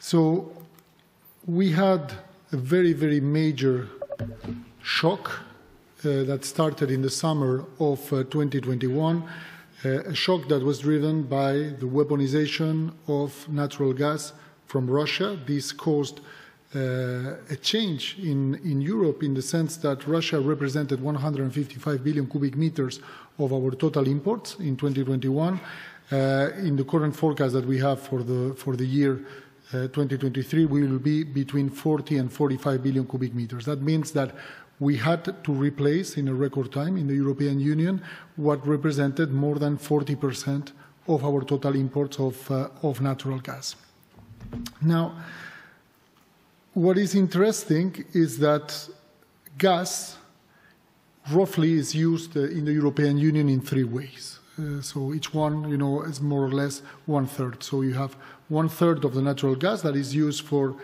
So we had a very, very major shock that started in the summer of 2021, a shock that was driven by the weaponization of natural gas from Russia. This caused a change in Europe in the sense that Russia represented 155 billion cubic meters of our total imports in 2021. In the current forecast that we have for the year 2023, we will be between 40 and 45 billion cubic meters. That means that we had to replace in a record time in the European Union what represented more than 40% of our total imports of natural gas. Now, what is interesting is that gas roughly is used in the European Union in three ways. So each one, is more or less 1/3. So you have 1/3 of the natural gas that is used for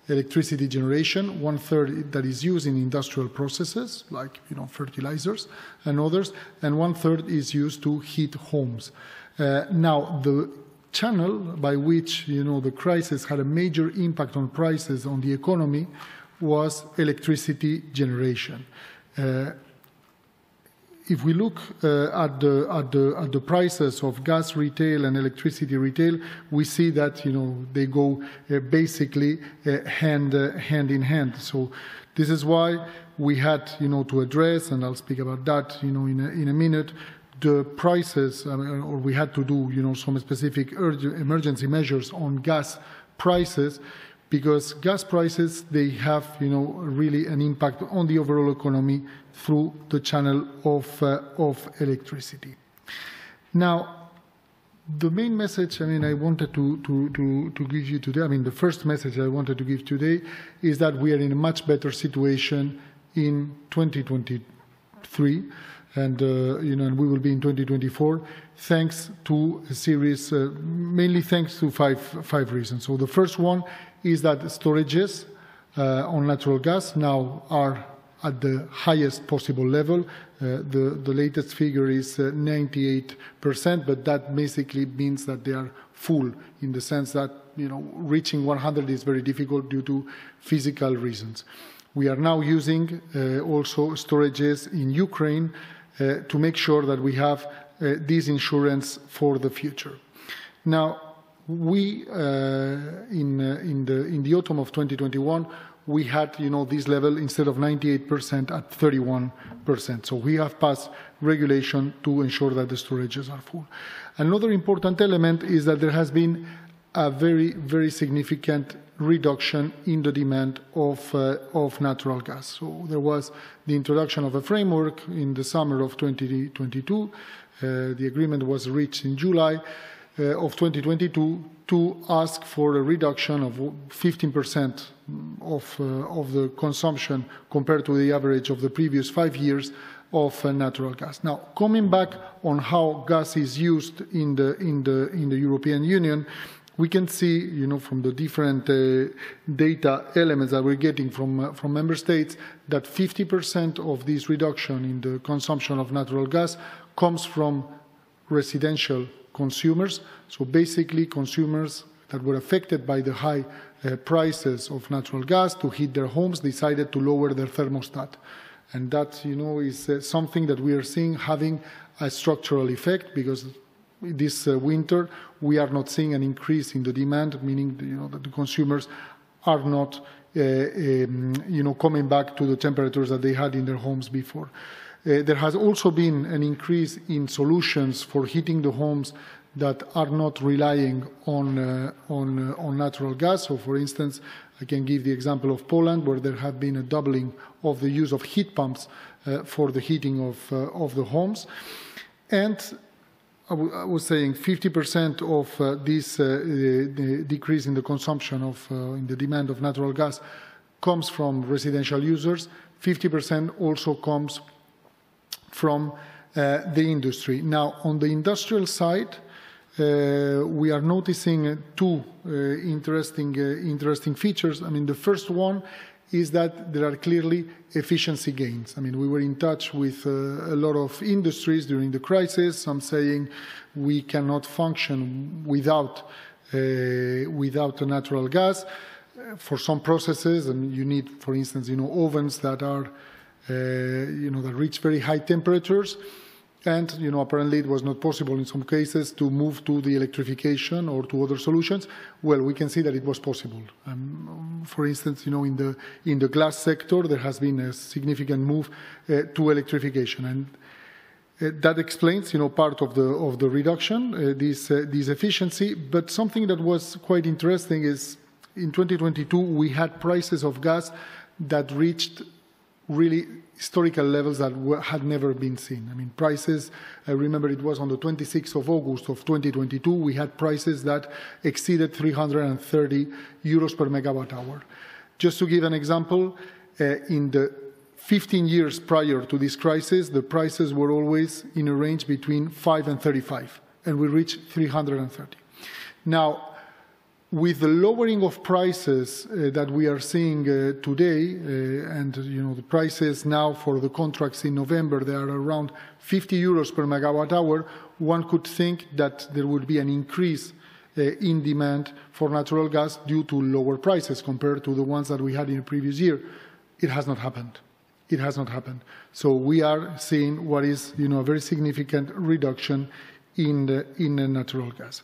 electricity generation, 1/3 that is used in industrial processes like fertilizers and others, and 1/3 is used to heat homes. Now the channel by which the crisis had a major impact on prices on the economy was electricity generation. If we look at the prices of gas retail and electricity retail, we see that they go basically hand in hand. So this is why we had to address, and I'll speak about that in a minute, the prices, or we had to do some specific emergency measures on gas prices, because gas prices, they have really an impact on the overall economy through the channel of electricity. Now, the main message I wanted to give you today, the first message I wanted to give today is that we are in a much better situation in 2023, and and we will be in 2024, thanks to a series, mainly thanks to five reasons. So the first one is that storages on natural gas now are at the highest possible level. The latest figure is 98%, but that basically means that they are full in the sense that reaching 100 is very difficult due to physical reasons. We are now using also storages in Ukraine to make sure that we have this insurance for the future. Now, we in the autumn of 2021, we had this level instead of 98% at 31%. So we have passed regulation to ensure that the storages are full. Another important element is that there has been a very, very significant reduction in the demand of natural gas. So there was the introduction of a framework in the summer of 2022. The agreement was reached in July of 2022 to ask for a reduction of 15% of the consumption compared to the average of the previous 5 years of natural gas. Now, coming back on how gas is used in the European Union, we can see, from the different data elements that we're getting from member states, that 50% of this reduction in the consumption of natural gas comes from residential consumers. So basically, consumers that were affected by the high prices of natural gas to heat their homes decided to lower their thermostat. And that, is something that we are seeing having a structural effect, because this winter we are not seeing an increase in the demand, meaning that the consumers are not coming back to the temperatures that they had in their homes before. There has also been an increase in solutions for heating the homes that are not relying on natural gas. So, for instance, I can give the example of Poland, where there have been a doubling of the use of heat pumps for the heating of the homes. And I was saying 50% of this decrease in the consumption in the demand of natural gas comes from residential users. 50% also comes from the industry. Now, on the industrial side, we are noticing two interesting features. The first one is that there are clearly efficiency gains. I mean, we were in touch with a lot of industries during the crisis, some saying we cannot function without natural gas. For some processes, and you need, for instance, ovens that are, that reach very high temperatures. And, apparently it was not possible in some cases to move to the electrification or to other solutions. Well, we can see that it was possible. For instance, in the glass sector, there has been a significant move to electrification. And that explains, part of the reduction, this efficiency. But something that was quite interesting is in 2022, we had prices of gas that reached really historical levels that had never been seen. I mean, prices, I remember it was on the 26th of August of 2022, we had prices that exceeded 330 euros per megawatt hour. Just to give an example, in the 15 years prior to this crisis, the prices were always in a range between 5 and 35, and we reached 330. Now, with the lowering of prices that we are seeing today, and the prices now for the contracts in November, they are around 50 euros per megawatt hour, one could think that there would be an increase in demand for natural gas due to lower prices compared to the ones that we had in the previous year. It has not happened. It has not happened. So we are seeing what is a very significant reduction in the natural gas.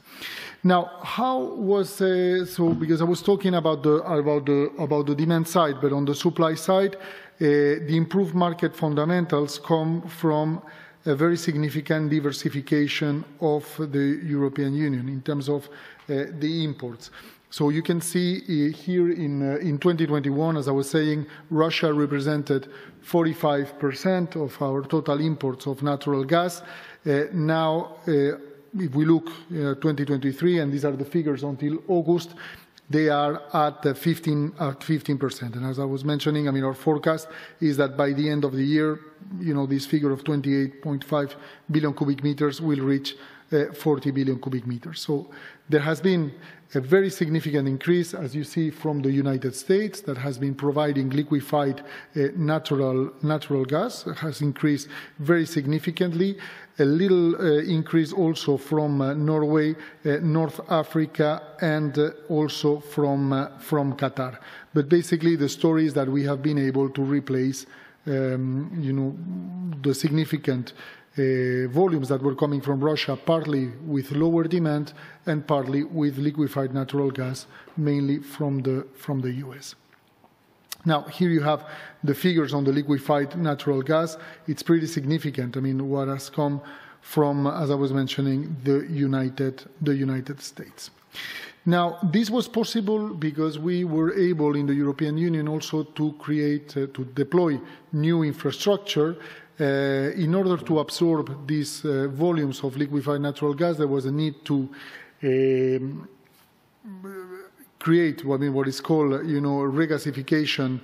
Now, how was because I was talking about the demand side, but on the supply side, the improved market fundamentals come from a very significant diversification of the European Union in terms of the imports. So you can see here in 2021, as I was saying, Russia represented 45% of our total imports of natural gas. Now, if we look at 2023, and these are the figures until August, they are at 15%. And as I was mentioning, I mean, our forecast is that by the end of the year, this figure of 28.5 billion cubic meters will reach 40 billion cubic meters. So there has been a very significant increase, as you see, from the United States that has been providing liquefied natural gas. It has increased very significantly. A little increase also from Norway, North Africa, and also from Qatar. But basically, the story is that we have been able to replace, the significant volumes that were coming from Russia, partly with lower demand and partly with liquefied natural gas, mainly from the US. Now, here you have the figures on the liquefied natural gas. It's pretty significant. I mean, what has come from, as I was mentioning, the United States. Now, this was possible because we were able in the European Union also to create, to deploy new infrastructure. In order to absorb these volumes of liquefied natural gas, there was a need to create what is called, regasification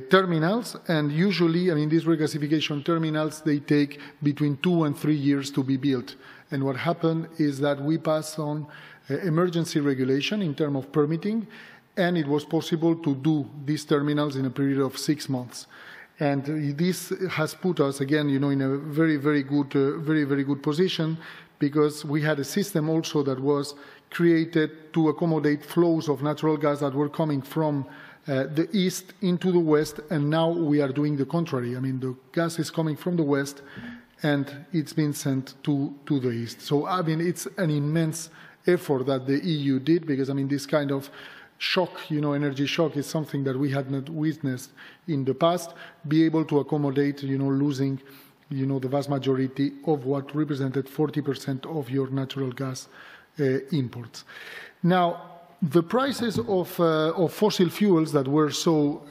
terminals. And usually, I mean, these regasification terminals, they take between 2 and 3 years to be built. And what happened is that we passed on emergency regulation in terms of permitting, and it was possible to do these terminals in a period of 6 months. And this has put us, again, in a very, very good position, because we had a system also that was created to accommodate flows of natural gas that were coming from the east into the west, and now we are doing the contrary. I mean, the gas is coming from the west, and it's been sent to the east. So, I mean, it's an immense effort that the EU did, because, I mean, this kind of shock, energy shock is something that we had not witnessed in the past, be able to accommodate, losing, the vast majority of what represented 40% of your natural gas imports. Now, the prices of fossil fuels that were so,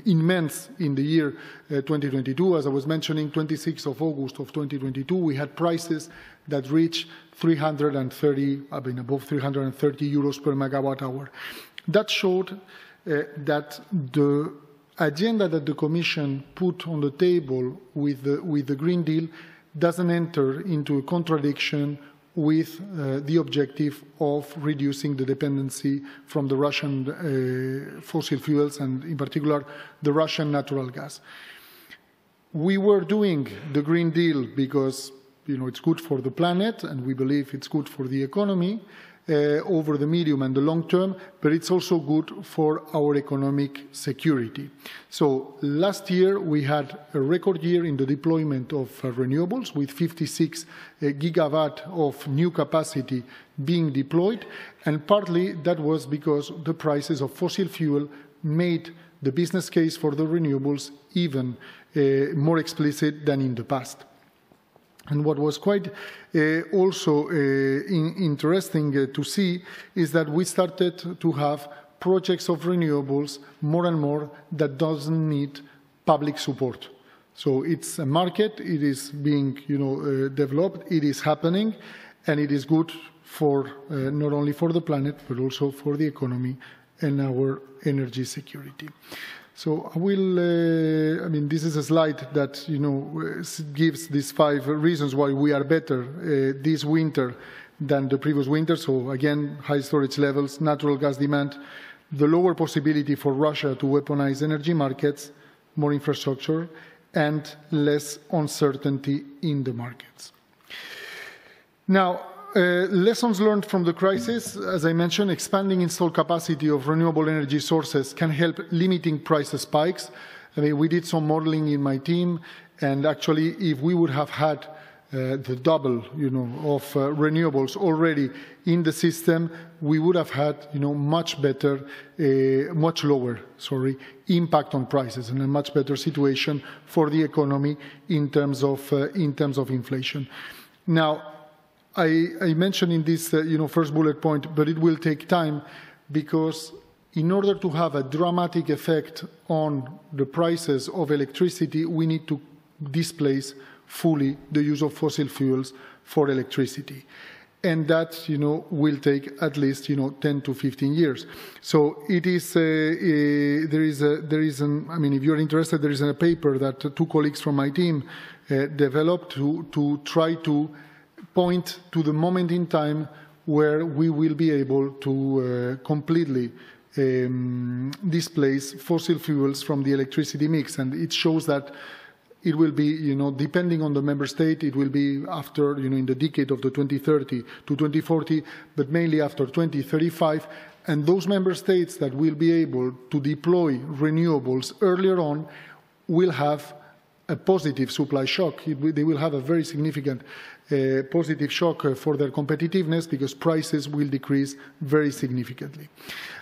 immense in the year 2022, as I was mentioning, 26th of August of 2022, we had prices that reached above 330 euros per megawatt hour. That showed that the agenda that the Commission put on the table with the Green Deal doesn't enter into a contradiction with the objective of reducing the dependency from the Russian fossil fuels and, in particular, the Russian natural gas. We were doing the Green Deal because, it's good for the planet, and we believe it's good for the economy over the medium and the long term, but it's also good for our economic security. So last year we had a record year in the deployment of renewables, with 56 gigawatt of new capacity being deployed, and partly that was because the prices of fossil fuel made the business case for the renewables even more explicit than in the past. And what was quite also interesting to see is that we started to have projects of renewables more and more that doesn't need public support. So it's a market, it is being developed, it is happening, and it is good for not only for the planet, but also for the economy and our energy security. So I will, this is a slide that, gives these 5 reasons why we are better this winter than the previous winter. So again, high storage levels, natural gas demand, the lower possibility for Russia to weaponize energy markets, more infrastructure, and less uncertainty in the markets. Now, lessons learned from the crisis, as I mentioned, expanding installed capacity of renewable energy sources can help limiting price spikes. We did some modeling in my team, and actually, if we would have had the double, of renewables already in the system, we would have had, much lower, impact on prices and a much better situation for the economy in terms of inflation. Now, I mentioned in this, first bullet point, but it will take time because in order to have a dramatic effect on the prices of electricity, we need to displace fully the use of fossil fuels for electricity. And that, will take at least, 10 to 15 years. So it is, if you're interested, there is a paper that 2 colleagues from my team developed to try to point to the moment in time where we will be able to completely displace fossil fuels from the electricity mix. And it shows that it will be, depending on the member state, it will be after, in the decade of the 2030 to 2040, but mainly after 2035. And those member states that will be able to deploy renewables earlier on will have a positive supply shock. They will have a very significant positive shock for their competitiveness because prices will decrease very significantly.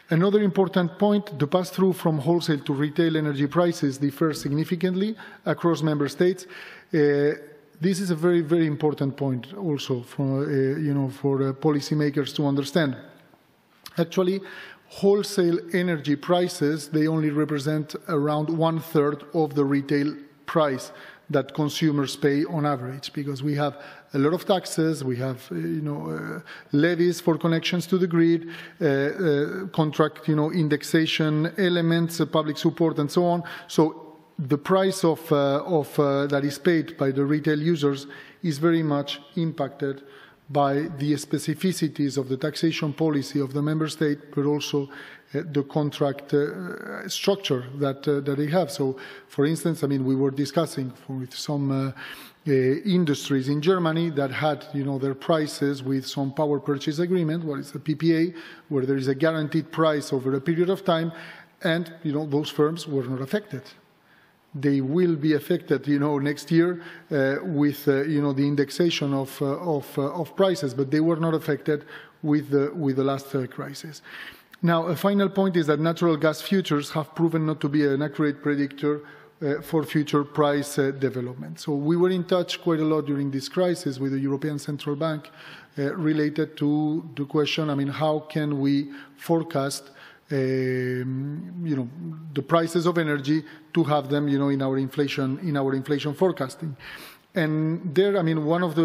Another important point, the pass-through from wholesale to retail energy prices differs significantly across member states. This is a very, very important point also for, for policymakers to understand. Actually, wholesale energy prices, they only represent around 1/3 of the retail price that consumers pay on average, because we have a lot of taxes, we have levies for connections to the grid, contract indexation elements, public support, and so on. So the price of that is paid by the retail users is very much impacted by the specificities of the taxation policy of the member state, but also the contract structure that they have. So, for instance, we were discussing with some industries in Germany that had, their prices with some power purchase agreement, what is a PPA, where there is a guaranteed price over a period of time, and, those firms were not affected. They will be affected, next year with, the indexation of prices, but they were not affected with the last crisis. Now, a final point is that natural gas futures have proven not to be an accurate predictor for future price development. So we were in touch quite a lot during this crisis with the European Central Bank related to the question, how can we forecast the prices of energy to have them, in our inflation forecasting. And there, one of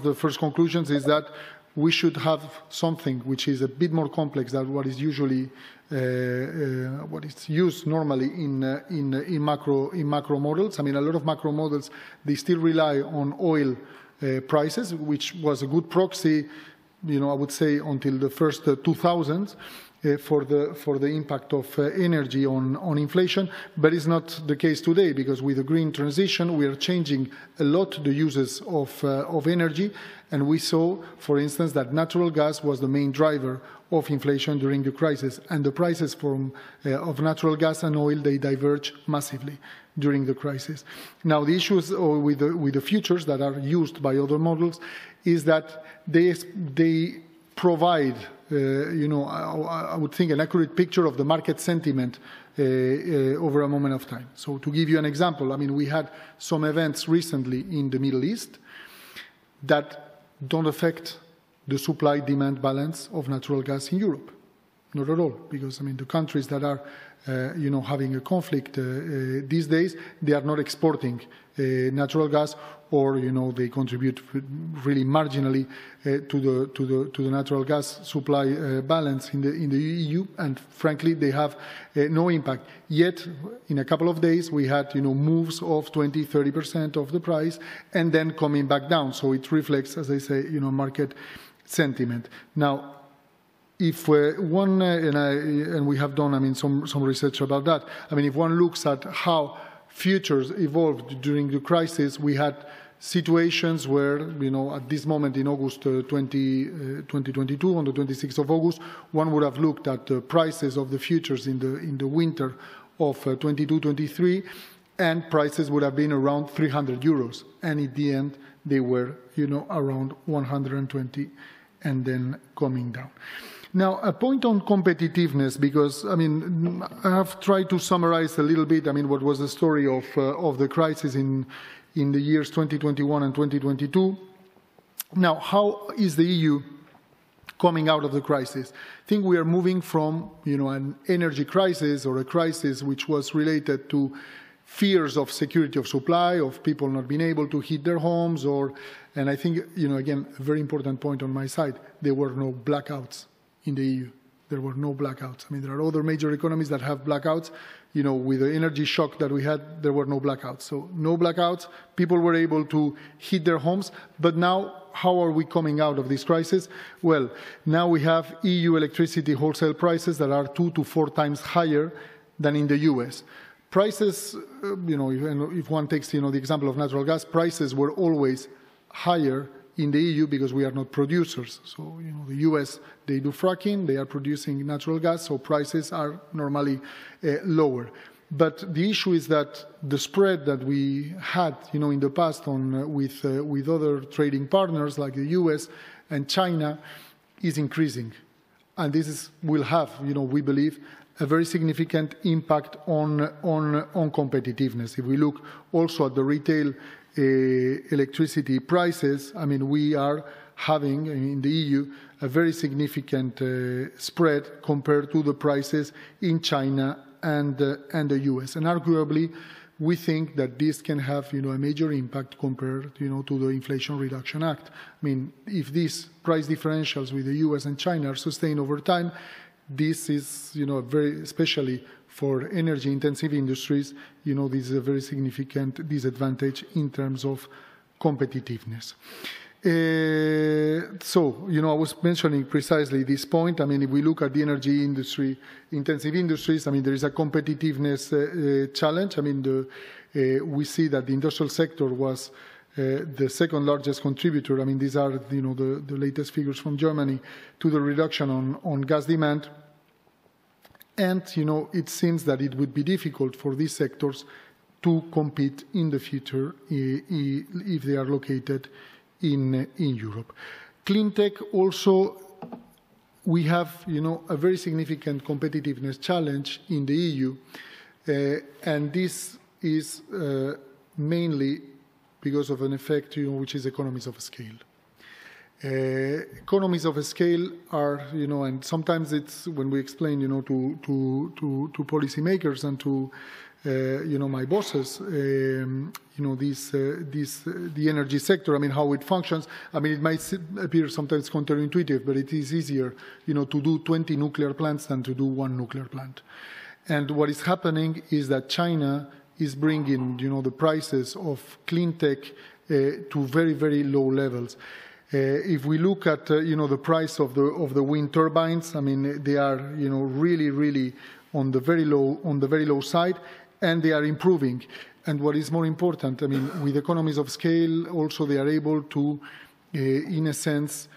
the first conclusions is that we should have something which is a bit more complex than what is usually what is used normally in macro models. A lot of macro models, they still rely on oil prices, which was a good proxy, I would say, until the first 2000s. For the impact of energy on inflation, but it's not the case today, because with the green transition we are changing a lot the uses of energy, and we saw, for instance, that natural gas was the main driver of inflation during the crisis, and the prices of natural gas and oil, they diverge massively during the crisis. Now, the issues with the futures that are used by other models is that they provide I would think an accurate picture of the market sentiment over a moment of time. So to give you an example, we had some events recently in the Middle East that don't affect the supply-demand balance of natural gas in Europe. Not at all, because the countries that are having a conflict these days, they are not exporting natural gas, or they contribute really marginally to the natural gas supply balance in the EU, and frankly they have no impact. Yet in a couple of days we had moves of 20-30% of the price, and then coming back down. So it reflects, as I say, market sentiment. Now, if one, and we have done, some research about that. If one looks at how futures evolved during the crisis, we had situations where, at this moment in August 2022, on the 26th of August, one would have looked at the prices of the futures in the winter of 22-23, and prices would have been around 300 euros. And in the end, they were, around 120, and then coming down. Now, a point on competitiveness, because, I have tried to summarize a little bit, what was the story of the crisis in the years 2021 and 2022. Now, how is the EU coming out of the crisis? I think we are moving from, an energy crisis, or a crisis which was related to fears of security of supply, of people not being able to heat their homes, and I think, again, a very important point on my side, there were no blackouts in the EU. There were no blackouts. There are other major economies that have blackouts. With the energy shock that we had, there were no blackouts. So no blackouts. People were able to heat their homes. But now, how are we coming out of this crisis? Well, now we have EU electricity wholesale prices that are 2 to 4 times higher than in the US. Prices, if one takes, the example of natural gas, prices were always higher in the EU because we are not producers. So, the US, they do fracking, they are producing natural gas, so prices are normally lower. But the issue is that the spread that we had, in the past with other trading partners like the US and China is increasing. And this will have, we believe, a very significant impact on competitiveness. If we look also at the retail electricity prices, we are having in the EU a very significant spread compared to the prices in China and the US. And arguably, we think that this can have a major impact compared to the Inflation Reduction Act. If these price differentials with the US and China are sustained over time, this is very, especially for energy-intensive industries, this is a very significant disadvantage in terms of competitiveness. So, I was mentioning precisely this point. If we look at the energy industry, intensive industries, there is a competitiveness challenge. We see that the industrial sector was the second largest contributor. These are, the latest figures from Germany, to the reduction on gas demand. And, it seems that it would be difficult for these sectors to compete in the future if they are located in Europe. Clean tech also, we have, a very significant competitiveness challenge in the EU. And this is mainly because of an effect, which is economies of scale. Economies of scale are, and sometimes it's when we explain, to policymakers and to, my bosses, the energy sector, how it functions. It might appear sometimes counterintuitive, but it is easier, to do 20 nuclear plants than to do 1 nuclear plant. And what is happening is that China is bringing, the prices of clean tech to very, very low levels. If we look at the price of the wind turbines, I mean they are really, really on the very low side, and they are improving. And what is more important, I mean, with economies of scale, also they are able to, in a sense,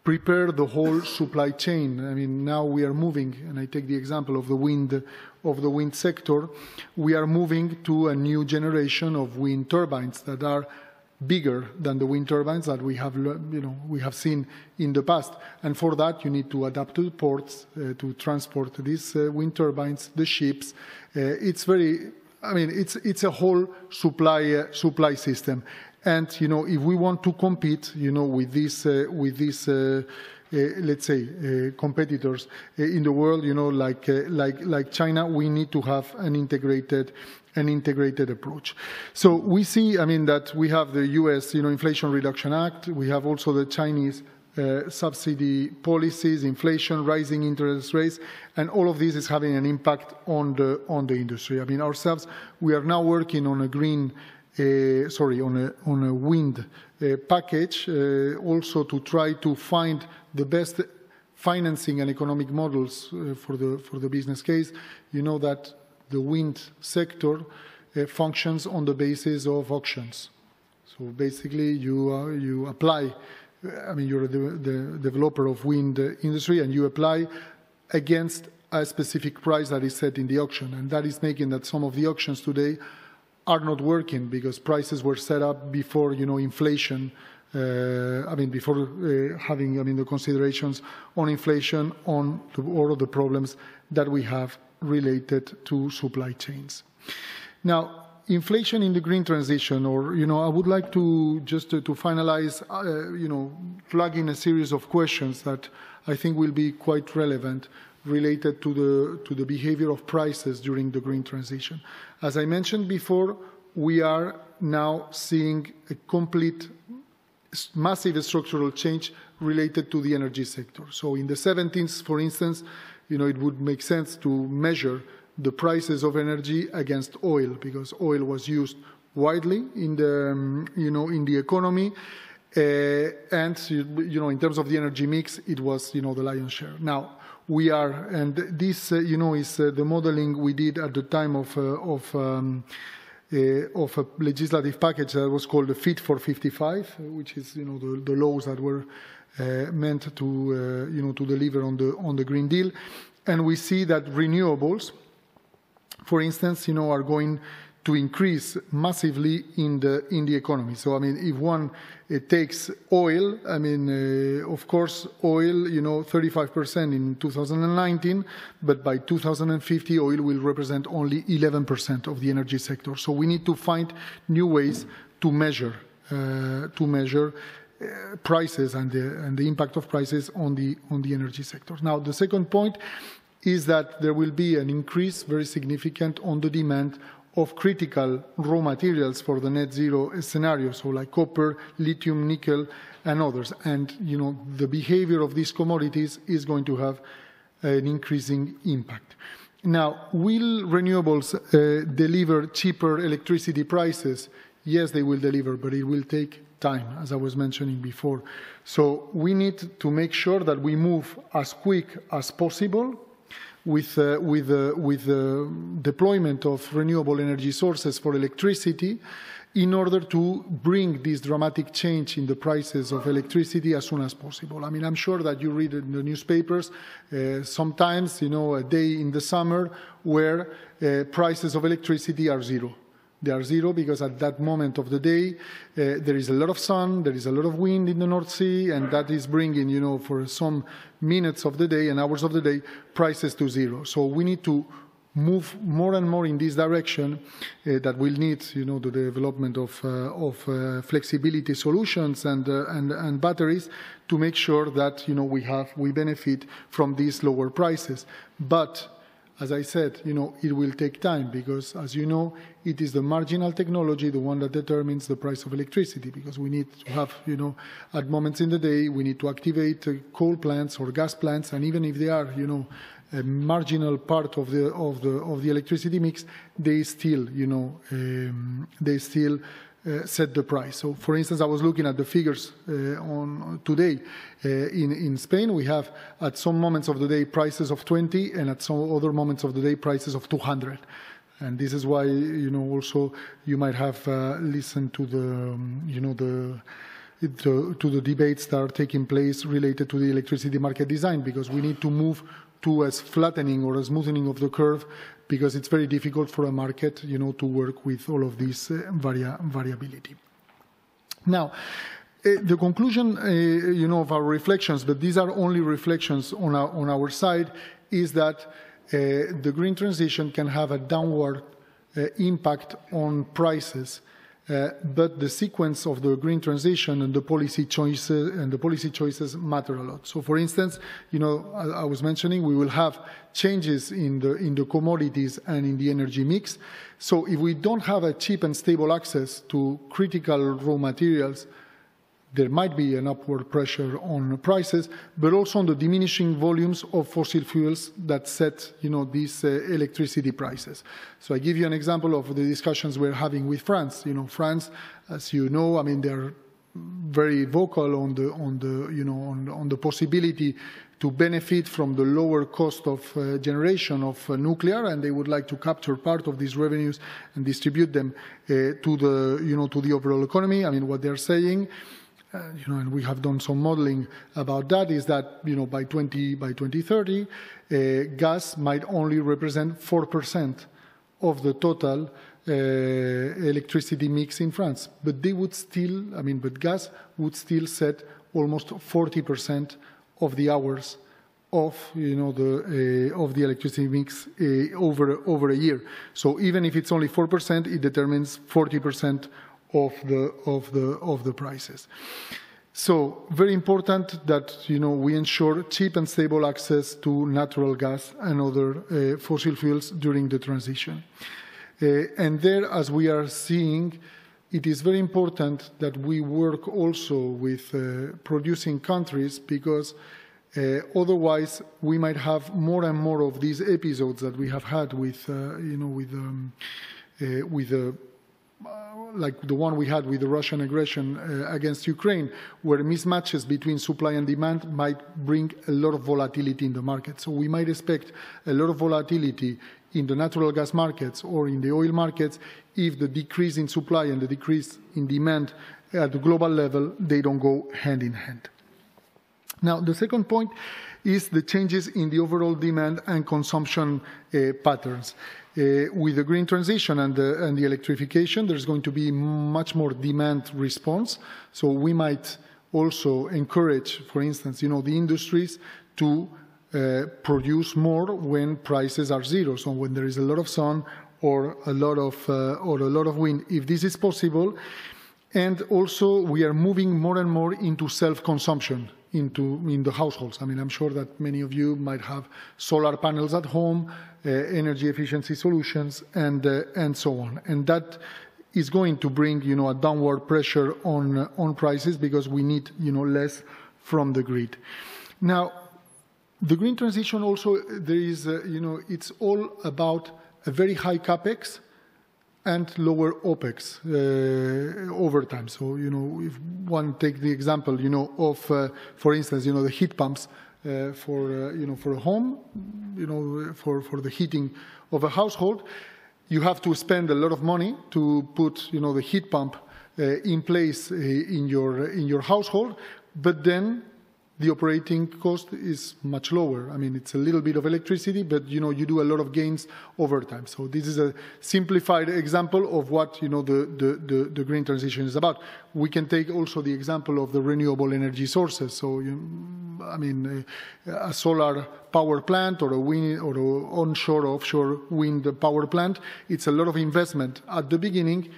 prepare the whole supply chain. I mean, now we are moving, and I take the example of the wind sector. We are moving to a new generation of wind turbines that are bigger than the wind turbines that we have seen in the past. And for that, you need to adapt to the ports to transport these wind turbines, the ships. It's a whole supply system. And if we want to compete, with these let's say competitors in the world, like China, we need to have an integrated approach. So we see, I mean, that we have the U.S. Inflation Reduction Act. We have also the Chinese subsidy policies, inflation, rising interest rates, and all of this is having an impact on the industry. I mean, ourselves, we are now working on a on a wind package, also to try to find the best financing and economic models for the business case. You know that the wind sector functions on the basis of auctions. So basically, you apply. I mean, you're the developer of wind industry, and you apply against a specific price that is set in the auction, and that is making that some of the auctions today are not working because prices were set up before inflation. Before having the considerations on inflation, on all of the problems that we have related to supply chains. Now, inflation in the green transition, or I would like to just to finalize, plug in a series of questions that I think will be quite relevant related to the behavior of prices during the green transition. As I mentioned before, we are now seeing a complete massive structural change related to the energy sector. So in the 70s, for instance, it would make sense to measure the prices of energy against oil, because oil was used widely in the economy, and in terms of the energy mix, it was the lion's share. Now we are, and this is the modeling we did at the time of a legislative package that was called the Fit for 55, which is the laws that were meant to to deliver on the Green Deal, and we see that renewables, for instance, are going to increase massively in the economy. So I mean, if one takes oil, I mean, of course, oil, 35% in 2019, but by 2050, oil will represent only 11% of the energy sector. So we need to find new ways to measure prices and the impact of prices on the energy sector. Now, the second point is that there will be an increase very significant on the demand of critical raw materials for the net zero scenario, so like copper, lithium, nickel, and others. And the behavior of these commodities is going to have an increasing impact. Now, will renewables deliver cheaper electricity prices? Yes, they will deliver, but it will take time, as I was mentioning before. So we need to make sure that we move as quick as possible with the deployment of renewable energy sources for electricity in order to bring this dramatic change in the prices of electricity as soon as possible. I mean, I'm sure that you read in the newspapers sometimes, a day in the summer where prices of electricity are zero. They are zero because at that moment of the day, there is a lot of sun, there is a lot of wind in the North Sea, and that is bringing, for some minutes of the day and hours of the day, prices to zero. So we need to move more and more in this direction that will need, the development of flexibility solutions and batteries to make sure that, we benefit from these lower prices. But as I said, it will take time because, as you know, it is the marginal technology, the one that determines the price of electricity, because we need to have, at moments in the day, we need to activate coal plants or gas plants, and even if they are, a marginal part of the electricity mix, they still, set the price. So, for instance, I was looking at the figures on today. In Spain, we have at some moments of the day prices of 20, and at some other moments of the day prices of 200. And this is why, also you might have listened to the, to the debates that are taking place related to the electricity market design, because we need to move to a flattening or a smoothing of the curve, because it's very difficult for a market, to work with all of this variability. Now, the conclusion, of our reflections, but these are only reflections on our side, is that the green transition can have a downward impact on prices, but the sequence of the green transition and the policy choices matter a lot. So, for instance, I was mentioning we will have changes in the commodities and in the energy mix. So, if we don't have a cheap and stable access to critical raw materials, there might be an upward pressure on prices, but also on the diminishing volumes of fossil fuels that set, these electricity prices. So I give you an example of the discussions we're having with France. France, as you know, I mean, they're very vocal on the possibility to benefit from the lower cost of generation of nuclear, and they would like to capture part of these revenues and distribute them to the overall economy. I mean, what they're saying, and we have done some modeling about that, is that by 2030, gas might only represent 4% of the total electricity mix in France. But they would still, but gas would still set almost 40% of the hours of the electricity mix over a year. So even if it's only 4%, it determines 40% of the prices. So very important that we ensure cheap and stable access to natural gas and other fossil fuels during the transition. And there, as we are seeing, it is very important that we work also with producing countries, because otherwise we might have more and more of these episodes that we have had with like the one we had with the Russian aggression against Ukraine, where mismatches between supply and demand might bring a lot of volatility in the market. So we might expect a lot of volatility in the natural gas markets or in the oil markets if the decrease in supply and the decrease in demand at the global level, they don't go hand in hand. Now, the second point is the changes in the overall demand and consumption patterns. With the green transition and the electrification, there's going to be much more demand response. So we might also encourage, for instance, the industries to produce more when prices are zero. So when there is a lot of sun or a lot of wind, if this is possible. And also, we are moving more and more into self-consumption in the households. I mean, I'm sure that many of you might have solar panels at home, energy efficiency solutions, and so on. And that is going to bring, a downward pressure on prices, because we need, less from the grid. Now, the green transition also, there is, it's all about a very high capex and lower OPEX over time. So, if one take the example, of, for instance, the heat pumps for a home, for the heating of a household, you have to spend a lot of money to put, the heat pump in place in your household, but then the operating cost is much lower. I mean, it's a little bit of electricity, but, you do a lot of gains over time. So this is a simplified example of what, the green transition is about. We can take also the example of the renewable energy sources. So, a solar power plant or a wind or an onshore or offshore wind power plant, it's a lot of investment at the beginning,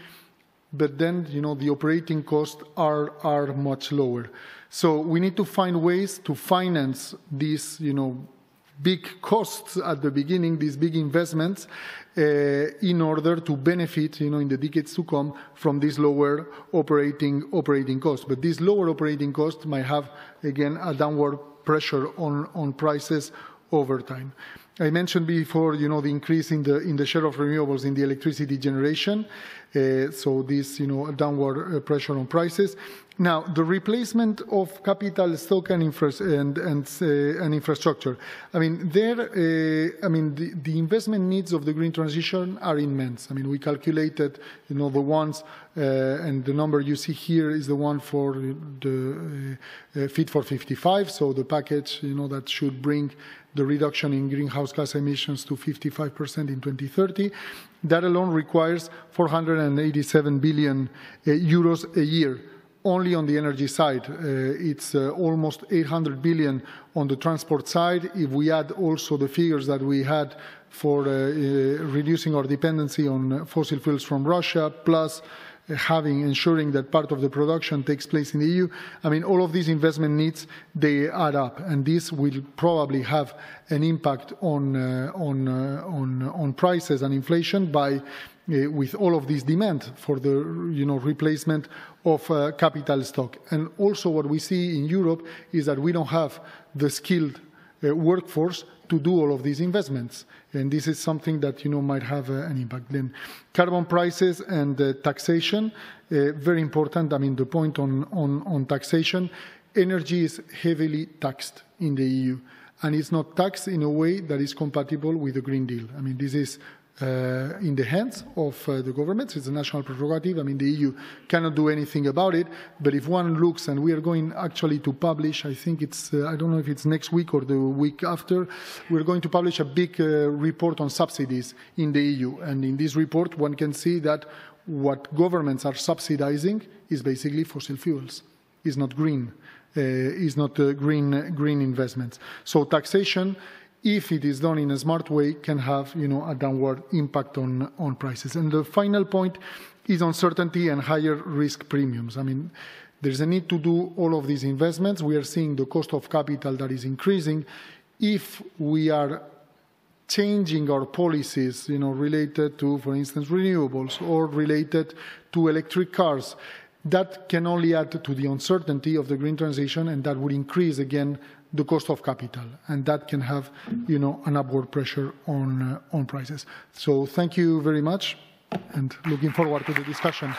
but then, the operating costs are much lower. So we need to find ways to finance these, big costs at the beginning, these big investments, in order to benefit, in the decades to come from this lower operating cost. But this lower operating cost might have, again, a downward pressure on prices over time. I mentioned before, the increase in the share of renewables in the electricity generation. So this, downward pressure on prices. Now, the replacement of capital stock and infrastructure. I mean, the investment needs of the green transition are immense. I mean, we calculated, the ones, and the number you see here is the one for the Fit for 55. So the package, that should bring the reduction in greenhouse gas emissions to 55% in 2030. That alone requires 487 billion euros a year. Only on the energy side, it's almost 800 billion on the transport side. If we add also the figures that we had for reducing our dependency on fossil fuels from Russia, plus ensuring that part of the production takes place in the EU. I mean, all of these investment needs, they add up, and this will probably have an impact on prices and inflation by with all of this demand for the replacement of capital stock. And also what we see in Europe is that we don't have the skilled workforce to do all of these investments. And this is something that might have an impact. Then carbon prices and taxation, very important. I mean, the point on taxation, energy is heavily taxed in the EU, and it's not taxed in a way that is compatible with the Green Deal. I mean, this is in the hands of the governments. It's a national prerogative. I mean, the EU cannot do anything about it. But if one looks, and we are going actually to publish, I think it's, I don't know if it's next week or the week after, we're going to publish a big report on subsidies in the EU. And in this report, one can see that what governments are subsidizing is basically fossil fuels. It's not green. Green investments. So taxation, if it is done in a smart way, can have a downward impact on prices. And the final point is uncertainty and higher risk premiums. I mean, there's a need to do all of these investments. We are seeing the cost of capital that is increasing. If we are changing our policies, related to, for instance, renewables or related to electric cars, that can only add to the uncertainty of the green transition, and that would increase again the cost of capital, and that can have, an upward pressure on prices. So thank you very much, and looking forward to the discussion.